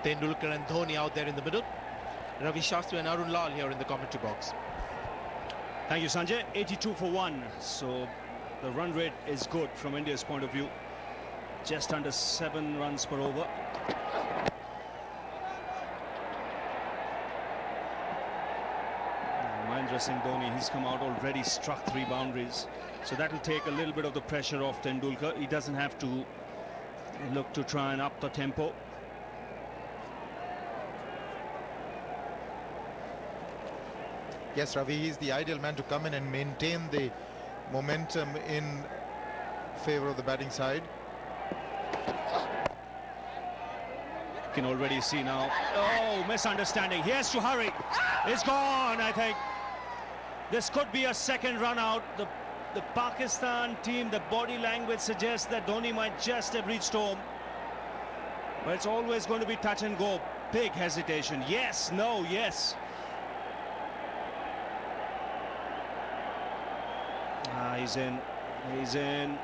Tendulkar and Dhoni out there in the middle. Ravi Shastri and Arun Lal here in the commentary box. Thank you, Sanjay. 82 for 1. So the run rate is good from India's point of view. Just under 7 runs per over. Mahendra Singh Dhoni, he's come out already, struck 3 boundaries. So that will take a little bit of the pressure off Tendulkar. He doesn't have to look to try and up the tempo. Yes, Ravi, he's the ideal man to come in and maintain the momentum in favor of the batting side. You can already see now. Oh, misunderstanding. He has to hurry. It's gone, I think. This could be a second run out. The Pakistan team, the body language suggests that Dhoni might just have reached home. But it's always going to be touch and go. Big hesitation. Yes, no, yes. He's in. He's in.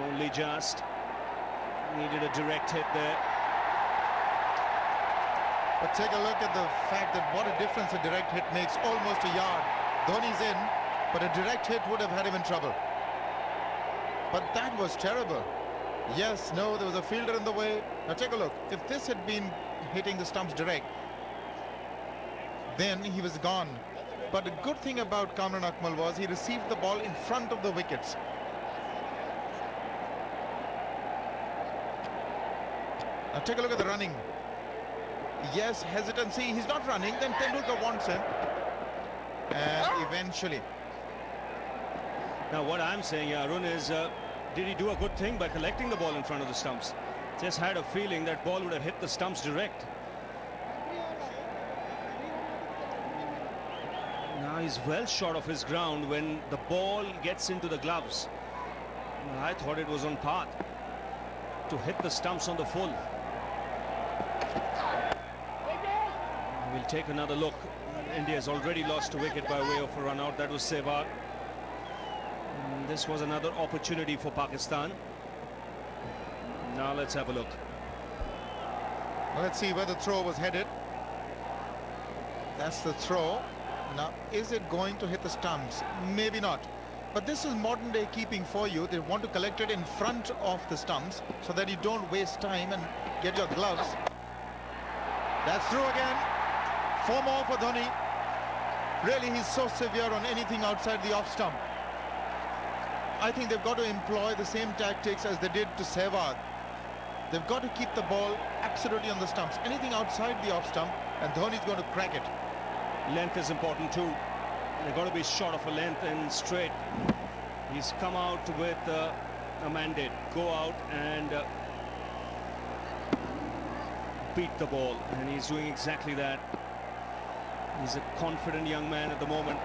Only just. Needed a direct hit there. But take a look at the fact that what a difference a direct hit makes, almost a yard. Dhoni's in, but a direct hit would have had him in trouble. But that was terrible. Yes, no, there was a fielder in the way. Now take a look. If this had been hitting the stumps direct, then he was gone. But the good thing about Kamran Akmal was he received the ball in front of the wickets. Now take a look at the running. Yes, hesitancy. He's not running. Then Tendulkar wants him. And eventually. Now what I'm saying, Arun, is did he do a good thing by collecting the ball in front of the stumps? Just had a feeling that ball would have hit the stumps direct. Now he's well short of his ground when the ball gets into the gloves. I thought it was on path to hit the stumps on the full. We'll take another look. India's already lost a wicket by way of a run out. That was Sehwag. This was another opportunity for Pakistan. Now let's have a look. Well, let's see where the throw was headed. That's the throw. Now, is it going to hit the stumps? Maybe not. But this is modern day keeping for you. They want to collect it in front of the stumps so that you don't waste time and get your gloves. That's through again. 4 more for Dhoni. Really, he's so severe on anything outside the off stump. I think they've got to employ the same tactics as they did to Sehwag. They've got to keep the ball absolutely on the stumps. Anything outside the off stump, and Dhoni's going to crack it. Length is important too. They've got to be short of a length and straight. He's come out with a mandate. Go out and beat the ball. And he's doing exactly that. He's a confident young man at the moment.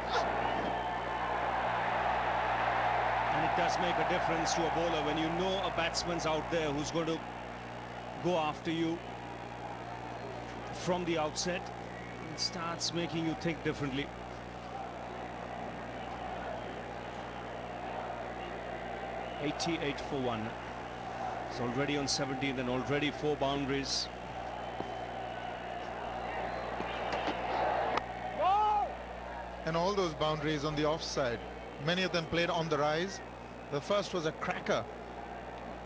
And it does make a difference to a bowler when you know a batsman's out there who's going to go after you from the outset. It starts making you think differently. .88 for 1. He's already on 17th and already 4 boundaries. And all those boundaries on the offside. Many of them played on the rise. The first was a cracker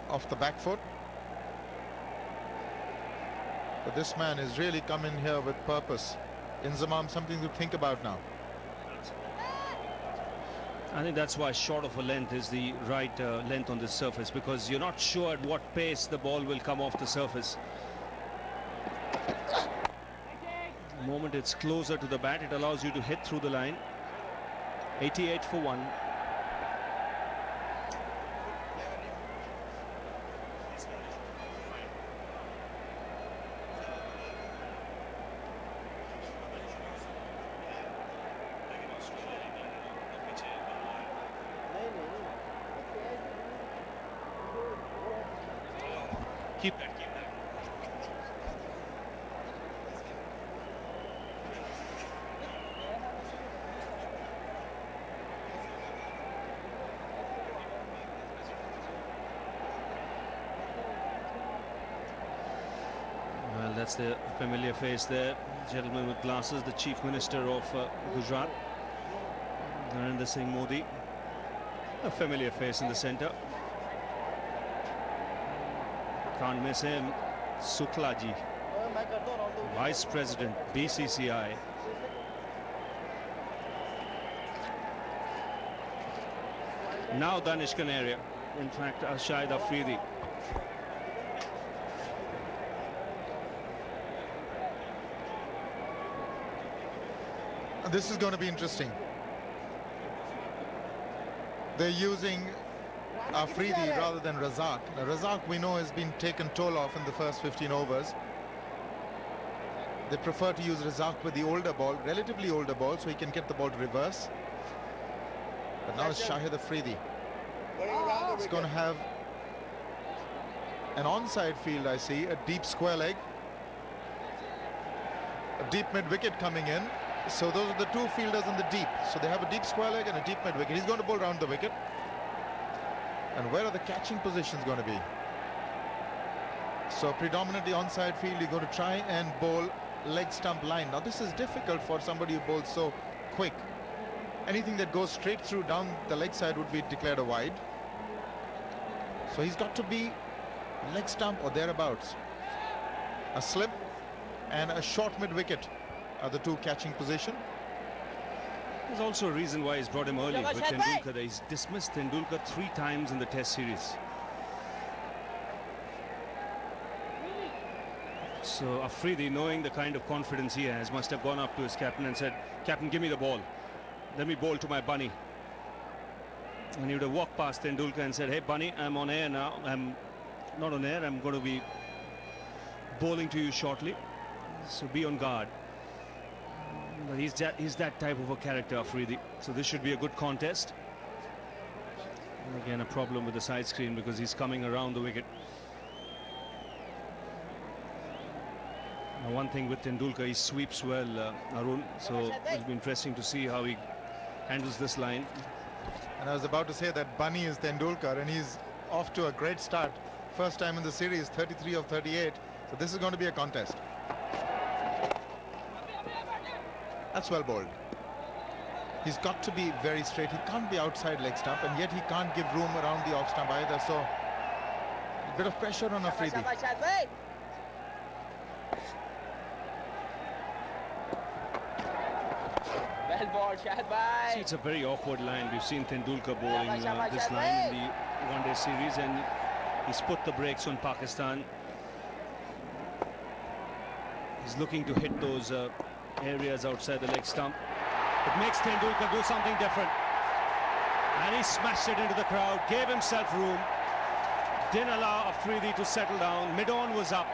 off the back foot. But this man has really come in here with purpose. Inzamam, something to think about now. I think that's why short of a length is the right length on this surface, because you're not sure at what pace the ball will come off the surface. The moment it's closer to the bat, it allows you to hit through the line. 88 for 1. Keep that, keep that. that's the familiar face there. Gentleman with glasses, the Chief Minister of Gujarat, Narendra Singh Modi. A familiar face in the centre. Can't miss him. Suklaji, Vice President, BCCI. Now Danishkan area. In fact, Shahid Afridi. This is going to be interesting. They're using Afridi rather than Razak. Now, Razak, we know, has been taken toll off in the first 15 overs. They prefer to use Razak with the older ball, relatively older ball, so he can get the ball to reverse. But now it's Shahid Afridi. It's going to have an onside field, I see, a deep square leg. A deep mid-wicket coming in. So those are the two fielders in the deep. So they have a deep square leg and a deep mid-wicket. He's going to bowl round the wicket. And where are the catching positions going to be? So predominantly onside field, you're going to try and bowl leg stump line. Now this is difficult for somebody who bowls so quick. Anything that goes straight through down the leg side would be declared a wide. So he's got to be leg stump or thereabouts. A slip and a short mid-wicket are the two catching position. There's also a reason why he's brought him early with Tendulkar. He's dismissed Tendulkar 3 times in the Test series. So Afridi, knowing the kind of confidence he has, must have gone up to his captain and said, "Captain, give me the ball. Let me bowl to my bunny." And he would have walked past Tendulkar and said, "Hey, bunny, I'm on air now. I'm not on air. I'm going to be bowling to you shortly. So be on guard." But he's that type of a character, Afridi. So this should be a good contest. And again, a problem with the side screen because he's coming around the wicket. Now, one thing with Tendulkar, he sweeps well, Arun. So it'll be interesting to see how he handles this line. And I was about to say that bunny is Tendulkar, and he's off to a great start. First time in the series, 33 of 38. So this is going to be a contest. That's well bowled. He's got to be very straight. He can't be outside leg stump, and yet he can't give room around the off stump either. So a bit of pressure on Afridi. Well bowled, Shahid bhai. See, it's a very awkward line. We've seen Tendulkar bowling this line in the one-day series, and he's put the brakes on Pakistan. He's looking to hit those areas outside the leg stump. It makes Tendulkar do something different. And he smashed it into the crowd, gave himself room, didn't allow Afridi to settle down. Mid-on was up,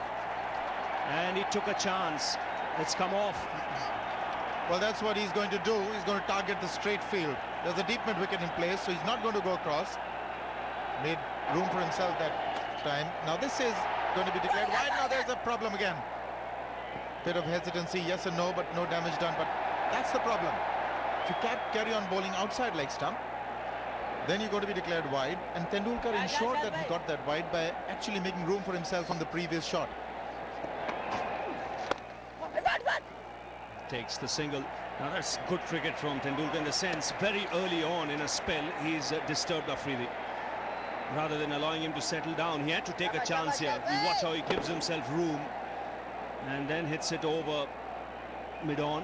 and he took a chance. It's come off. Well, that's what he's going to do. He's going to target the straight field. There's a deep mid-wicket in place, so he's not going to go across. Made room for himself that time. Now this is going to be declared wide. Now there's a problem again. Bit of hesitancy, yes and no, but no damage done. But that's the problem. If you can't carry on bowling outside leg stump, then you're going to be declared wide. And Tendulkar ensured that he got that wide by actually making room for himself on the previous shot. Takes the single. Now that's good cricket from Tendulkar in the sense very early on in a spell he's disturbed Afridi. Rather than allowing him to settle down, he had to take a chance here. You watch how he gives himself room and then hits it over mid-on.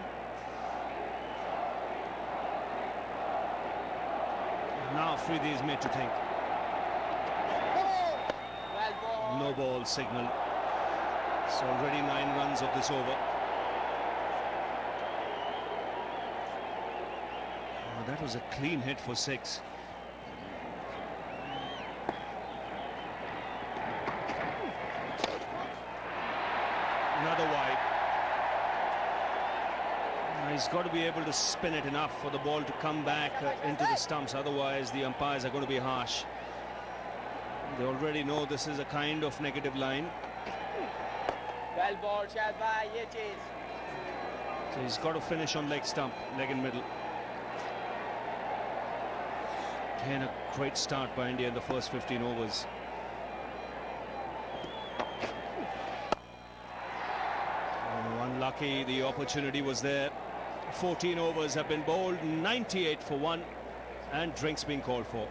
Now Afridi is made to think. No ball signal. It's already 9 runs of this over. Oh, that was a clean hit for 6. Another wide. Now he's got to be able to spin it enough for the ball to come back into the stumps. Otherwise, the umpires are going to be harsh. They already know this is a kind of negative line. Well bowled, Shahid bhai. Ye cheez. So he's got to finish on leg stump, leg and middle. Again, a great start by India in the first 15 overs. lucky. The opportunity was there. 14 overs have been bowled, 98 for 1, and drinks being called for.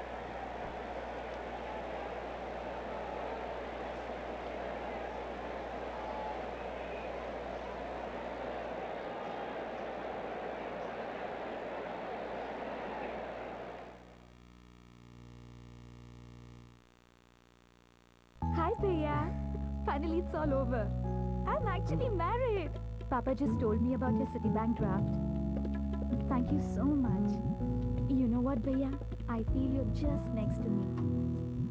Hi, Bhaiya. Finally, it's all over. I'm actually married. Papa just told me about your Citibank draft. Thank you so much. You know what, Bhaiya? I feel you're just next to me.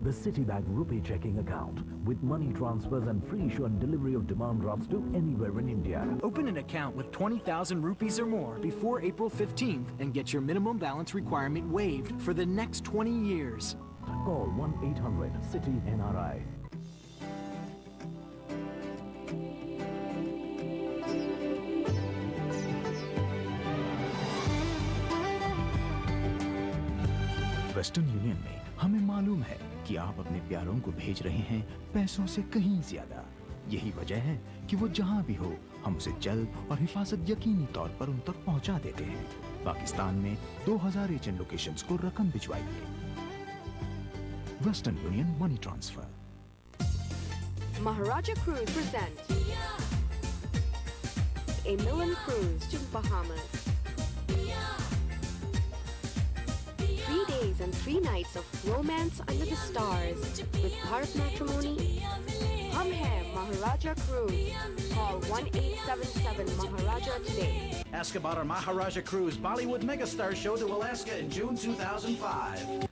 The Citibank Rupee checking account with money transfers and free show and delivery of demand drafts to anywhere in India. Open an account with 20,000 rupees or more before April 15th and get your minimum balance requirement waived for the next 20 years. Call 1-800-CITI-NRI. Western union में हमें मालूम है कि आप अपने प्यारों को भेज रहे हैं पैसों से कहीं ज्यादा। यही वजह है कि वो जहां भी हो हम उसे जल्द और हिफाजत यकीनी तौर पर उन तक पहुंचा देते हैं। पाकिस्तान में 2000 एजेंट लोकेशंस को रकम भिजवाइए। Western Union money transfer. Maharaja Cruise presents a Milan cruise to Bahamas. 3 days and 3 nights of romance under the stars with Bharat Matrimony. Hum hai Maharaja Cruise. Call 1-877 Maharaja today. Ask about our Maharaja Cruise Bollywood Megastar show to Alaska in June 2005.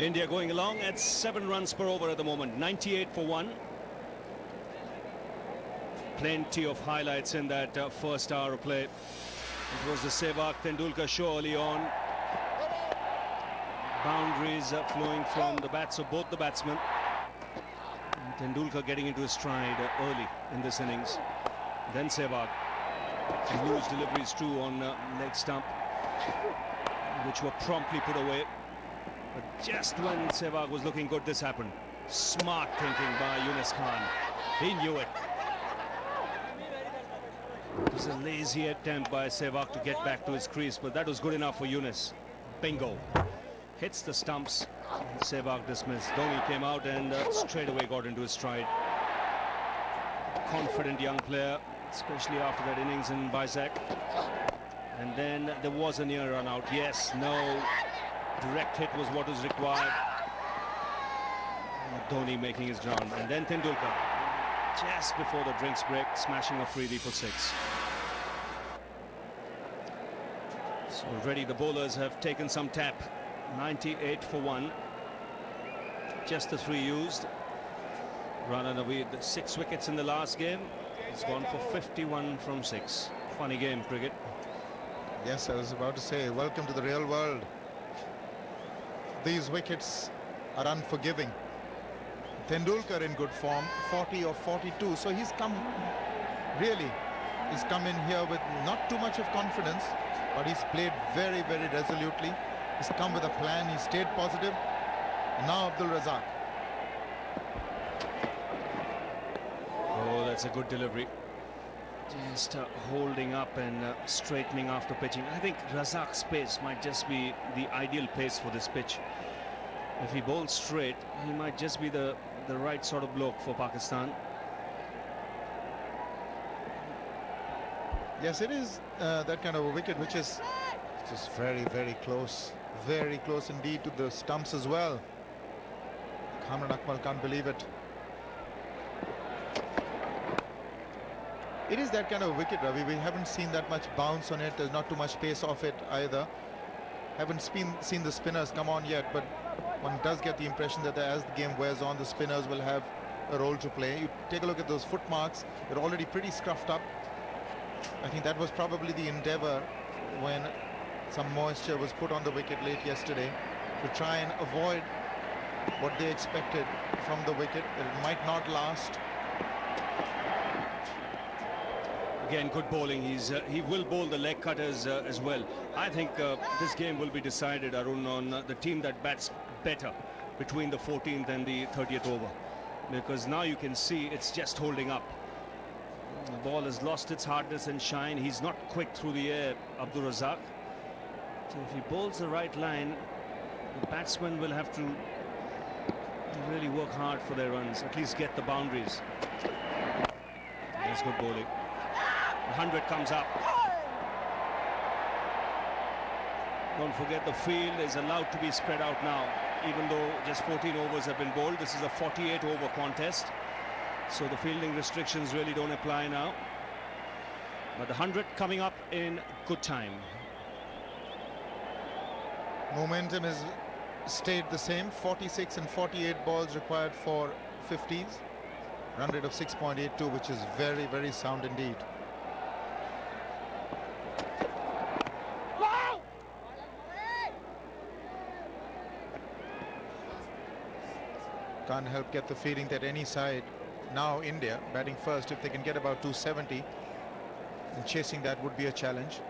India going along at 7 runs per over at the moment, 98 for 1. Plenty of highlights in that first hour of play. It was the Sehwag-Tendulkar show early on. Boundaries flowing from the bats of both the batsmen. And Tendulkar getting into his stride early in this innings. Then Sehwag. Huge deliveries too on leg stump, which were promptly put away. But just when Sehwag was looking good, this happened. Smart thinking by Yunus Khan. He knew it. It was a lazy attempt by Sehwag to get back to his crease, but that was good enough for Yunus. Bingo. Hits the stumps. Sehwag dismissed. Dhoni came out and straight away got into his stride. Confident young player, especially after that innings in Vizag. And then there was a near run out. Yes, no. Direct hit was what was required. Dhoni making his ground. And then Tendulkar, just before the drinks break, smashing a freebie for 6. So already the bowlers have taken some tap. 98 for 1. Just the 3 used. Rana Naveed, 6 wickets in the last game. He's gone for 51 from 6. Funny game, cricket. Yes, I was about to say, welcome to the real world. These wickets are unforgiving. Tendulkar in good form, 40 of 42. So he's come in here with not too much of confidence, but he's played very, very resolutely. He's come with a plan, he stayed positive. And now Abdul Razak. Oh, that's a good delivery. Just holding up and straightening after pitching. I think Razak's pace might just be the ideal pace for this pitch. If he bowls straight, he might just be the right sort of bloke for Pakistan. Yes, it is that kind of a wicket which is just very, very close. Very close indeed to the stumps as well. Kamran Akmal can't believe it. It is that kind of wicket, Ravi. We haven't seen that much bounce on it. There's not too much pace off it either. Haven't seen the spinners come on yet, but one does get the impression that as the game wears on, the spinners will have a role to play. You take a look at those foot marks. They're already pretty scruffed up. I think that was probably the endeavor when some moisture was put on the wicket late yesterday to try and avoid what they expected from the wicket, that it might not last. Again, good bowling. He will bowl the leg cutters as well. I think this game will be decided, Arun, on the team that bats better between the 14th and the 30th over, because now you can see it's just holding up. The ball has lost its hardness and shine. He's not quick through the air, Abdur Razzaq. So if he bowls the right line, the batsmen will have to really work hard for their runs, at least get the boundaries. That's good bowling. The 100 comes up. Don't forget, the field is allowed to be spread out now, even though just 14 overs have been bowled. This is a 48 over contest, so the fielding restrictions really don't apply now. But the 100 coming up in good time. Momentum has stayed the same. 46 and 48 balls required for 50s. Run rate of 6.82, which is very, very sound indeed. Can't help get the feeling that any side, now India batting first, if they can get about 270, and chasing that would be a challenge.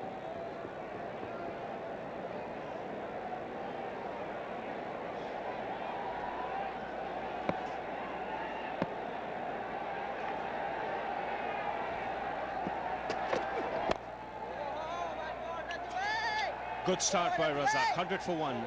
Good start by Razzaq, 100 for 1.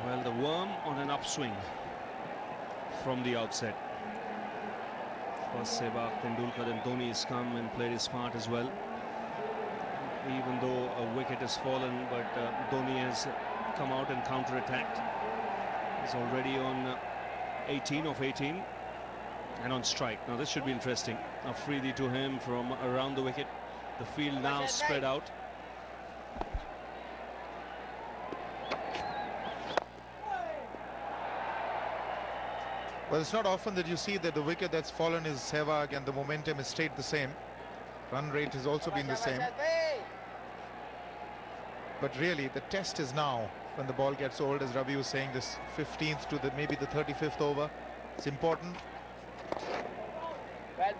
Well, the worm on an upswing from the outset. First Sehwag, Tendulkar, then Dhoni has come and played his part as well. Even though a wicket has fallen, but Dhoni has come out and counter-attacked. He's already on 18 of 18 and on strike. Now this should be interesting. Afridi to him from around the wicket. The field now spread out. Well, it's not often that you see that the wicket that's fallen is Sehwag and the momentum has stayed the same. Run rate has also been the same. But really, the test is now when the ball gets old, as Ravi was saying, this 15th to maybe the 35th over. It's important. The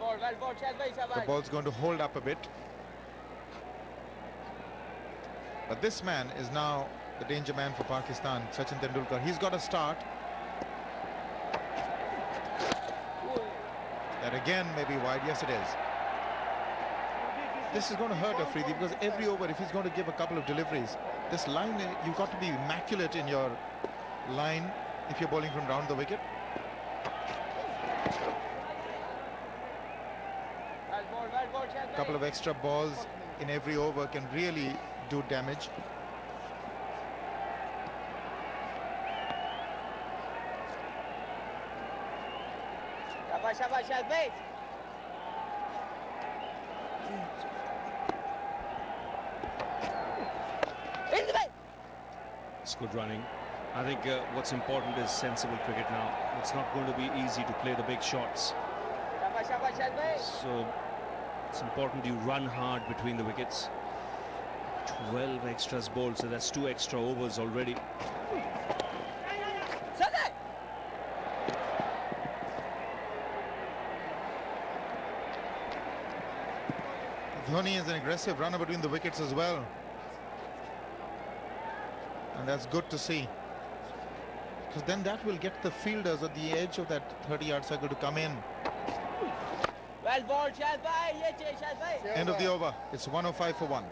ball's going to hold up a bit. But this man is now the danger man for Pakistan, Sachin Tendulkar. He's got a start. That again may be wide. Yes, it is. This is going to hurt Afridi, because every over, if he's going to give a couple of deliveries, this line, you've got to be immaculate in your line if you're bowling from round the wicket. A couple of extra balls in every over can really do damage. It's good running. I think what's important is sensible cricket now. It's not going to be easy to play the big shots. So it's important you run hard between the wickets. 12 extras bowled, so that's 2 extra overs already. Dhoni is an aggressive runner between the wickets as well. And that's good to see, because then that will get the fielders at the edge of that 30-yard circle to come in. Well bowled, Shahid bhai. Shahid bhai. End of the over. It's 105 for 1.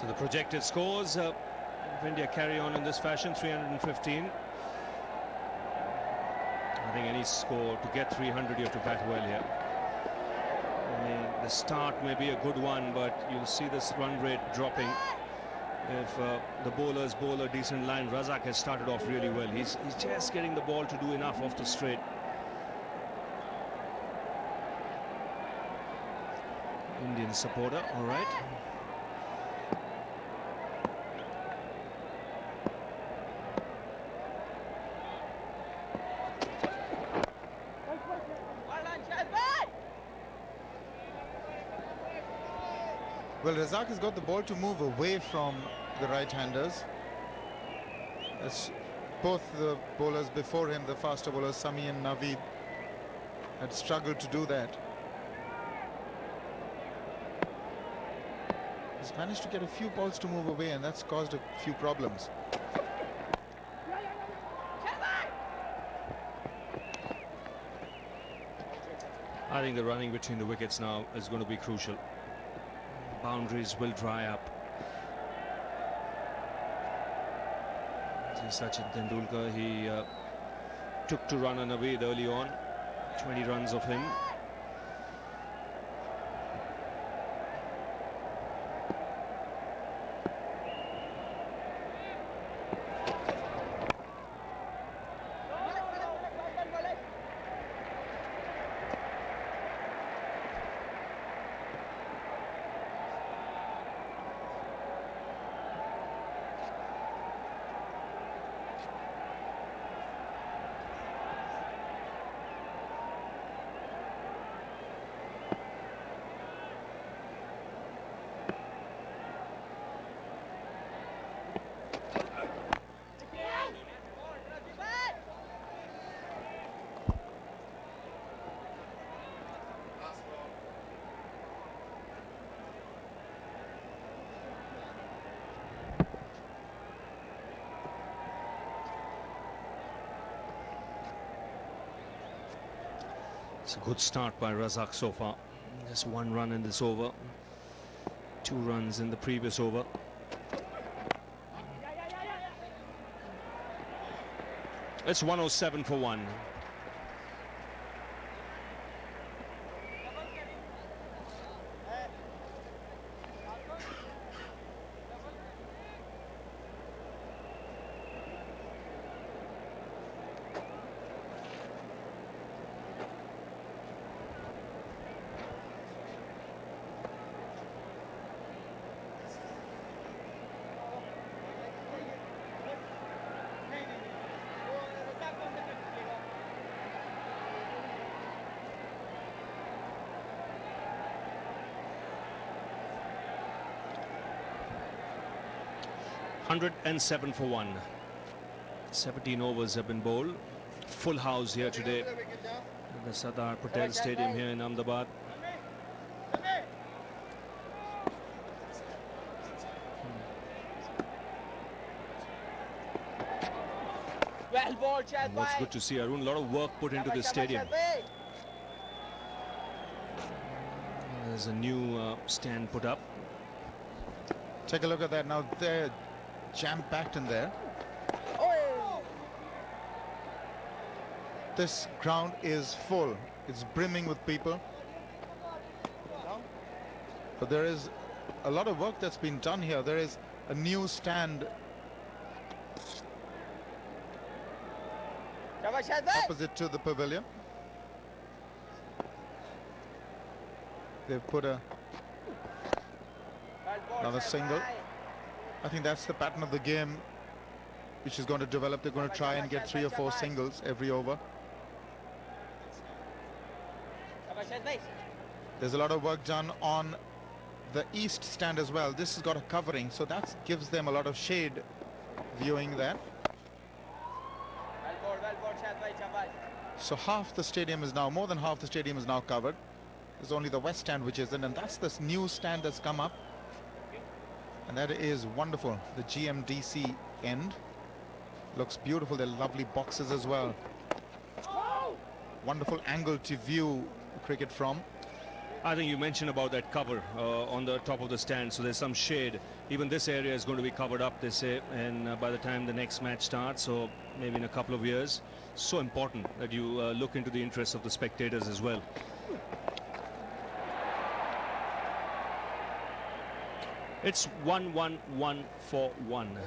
So the projected scores, if India carry on in this fashion, 315. I think any score to get 300, you have to bat well here. I mean, the start may be a good one, but you'll see this run rate dropping if the bowlers bowl a decent line. Razak has started off really well. He's just getting the ball to do enough off the straight. Indian supporter, all right. Well, Razak has got the ball to move away from the right-handers. As both the bowlers before him, the faster bowlers, Sami and Naveed, had struggled to do that. He's managed to get a few balls to move away, and that's caused a few problems. I think the running between the wickets now is going to be crucial. Boundaries will dry up. Sachin Tendulkar, he took to run Naveed early on. 20 runs of him. It's a good start by Razak so far. Just one run in this over. 2 runs in the previous over. It's 107 for 1. $107 for 1. 17 overs have been bowled. Full house here today at the Sardar Patel Stadium here in Ahmedabad. Well bowled, And what's good to see, Arun, a lot of work put into this stadium. There's a new stand put up. Take a look at that now. They're jam-packed in there. This ground is full. It's brimming with people. But there is a lot of work that's been done here. There is a new stand opposite to the pavilion. They've put another single. I think that's the pattern of the game which is going to develop. They're going to try and get 3 or 4 singles every over. There's a lot of work done on the east stand as well. This has got a covering, so that gives them a lot of shade viewing there. So half the stadium is now, more than half the stadium is now covered. There's only the west stand which isn't, and that's this new stand that's come up. And that is wonderful. The GMDC end looks beautiful. They're lovely boxes as well. Wonderful angle to view cricket from. I think you mentioned about that cover on the top of the stand, so there's some shade. Even this area is going to be covered up, they say, and by the time the next match starts, or maybe in a couple of years, so important that you look into the interests of the spectators as well. It's 1-1-1 for 1.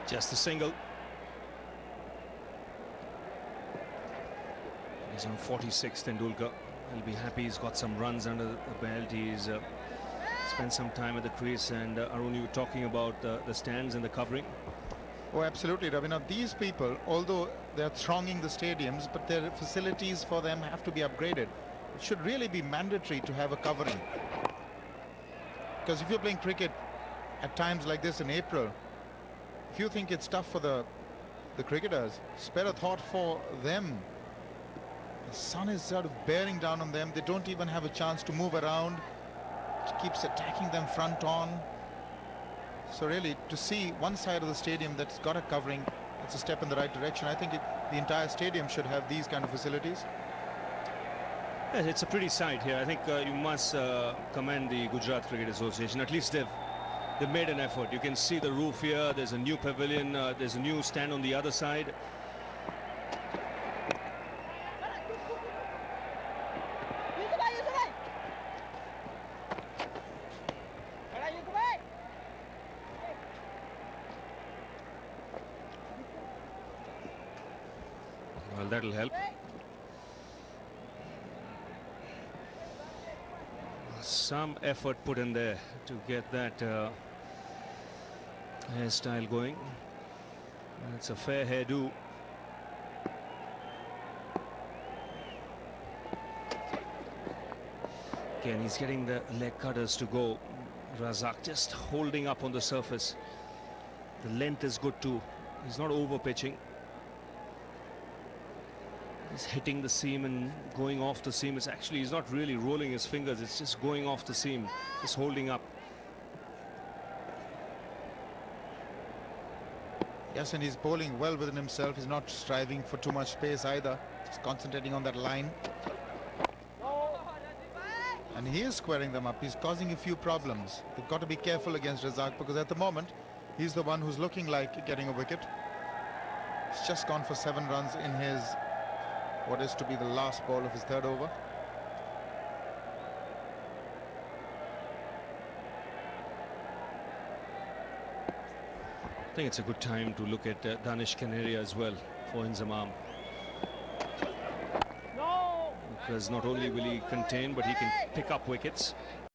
Just a single. He's on 46, Tendulkar. He'll be happy he's got some runs under the belt. He's spent some time at the crease. And Arun, you were talking about the stands and the covering. Oh, absolutely, Ravi. Now, these people, although they're thronging the stadiums, but their facilities for them have to be upgraded. It should really be mandatory to have a covering. Because if you're playing cricket at times like this in April, if you think it's tough for the cricketers, spare a thought for them. The sun is sort of bearing down on them. They don't even have a chance to move around. It keeps attacking them front on. So really, to see one side of the stadium that's got a covering, it's a step in the right direction. I think the entire stadium should have these kind of facilities. Yes, it's a pretty sight here. I think you must commend the Gujarat Cricket Association. At least they've made an effort. You can see the roof here. There's a new pavilion. There's a new stand on the other side. Well, that'll help. Some effort put in there to get that hairstyle going. It's a fair hairdo. Again, he's getting the leg cutters to go. Razak just holding up on the surface. The length is good too. He's not over pitching. He's hitting the seam and going off the seam. It's actually, he's not really rolling his fingers. It's just going off the seam, just holding up. Yes, and he's bowling well within himself. He's not striving for too much space either. Just concentrating on that line. And he is squaring them up. He's causing a few problems. They've got to be careful against Razak, because at the moment, he's the one who's looking like getting a wicket. He's just gone for 7 runs in his what is to be the last ball of his 3rd over. I think it's a good time to look at Danish Kanaria as well for Inzamam. Because not only will he contain, but he can pick up wickets.